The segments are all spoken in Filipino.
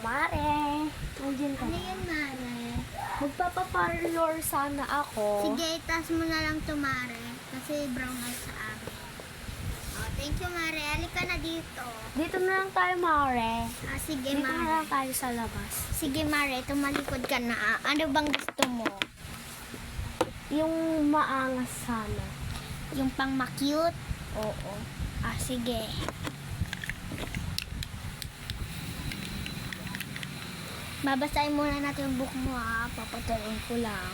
Mare, nandiyan ka Ano na. yun, Mare? Magpapaparlor sana ako. Sige, taas mo na lang to, Mare. Kasi brown eyes sa akin. Oh, thank you, Mare. Halika na dito. Dito na lang tayo, Mare. Sige, Dito na Mare. lang tayo sa labas. Sige, Mare. Tumalikod ka na. Ano bang gusto mo? Yung maangas sana. Yung pang ma-cute? Oo. Sige. Babasahin muna natin yung book mo, Papatuloy ko lang.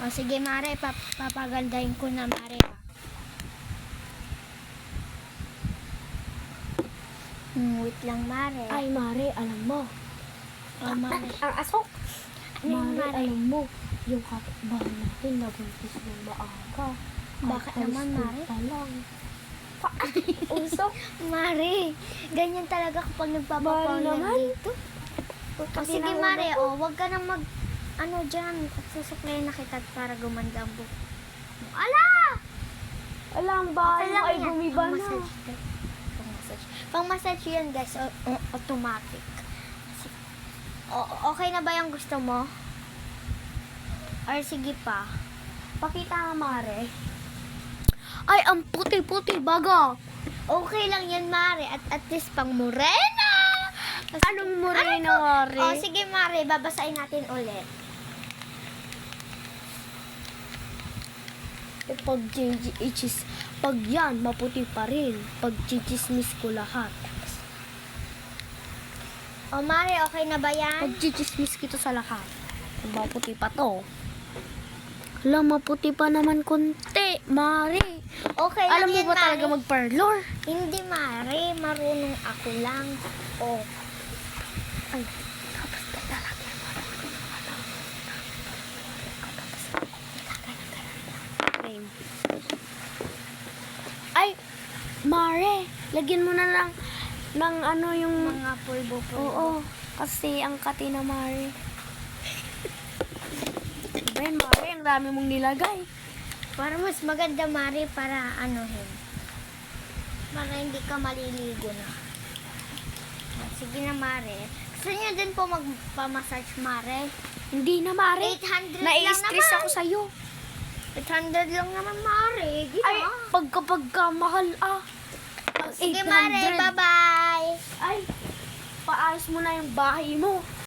Sige, Mare. Papagandahin ko na, Mare. Wait lang, Mare. Ay, Mare, alam mo. Mare. Ang asok. Ano yun, Mare, Mare? alam mo. Yung kapitbahay natin nabuntis ng maaga. Bakit High naman, school Mare? pa lang. Usok. Mare, ganyan talaga kapag nagpapapaw Mahal naman. dito. Sige, Hindi na Mare, ako. wag ka nang dyan. Susuklayin na kita para gumanda ang buhok. Ala! Alam ba? Okay lang Ay, yan. gumiba na. Pang-massage to. Pang-massage yan, guys. Automatic. Okay na ba yung gusto mo? Or sige pa? Pakita nga, Mare. Ay, ang puti-puti baga. Okay lang yan, Mare. At least pang morena. Anong morena, Mare? Sige, Mare. Babasahin natin ulit. Pag yan, maputi pa rin. Pag chichismis ko lahat. Mare, okay na ba yan? Pag chichismis kita sa lahat. Maputi pa to. Alam, maputi pa naman konti, Mare. Okay lang Alam mo yan, ba Mare. talaga mag-parlor? Hindi, Mare. Marunong ako lang. Ay, tapos na talaga. Ay, Mare, lagyan mo na lang ng ano yung... Mga pulbo-pulbo. Oo, kasi ang kati na, Mare. Ben, Mare, ang dami mong nilagay. Para mas maganda, Mare, para anuhin. Para hindi ka maliligo na. Sige na, Mare. Gusto niyo din po magpa-massage, Mare? Hindi na, Mare. 800 lang Nai-stress naman. ako sa'yo. 800 lang naman, Mare. Ay, pagka mahal, Ang Sige, 800. Mare. Bye-bye. Ay, paayos mo na yung bahay mo.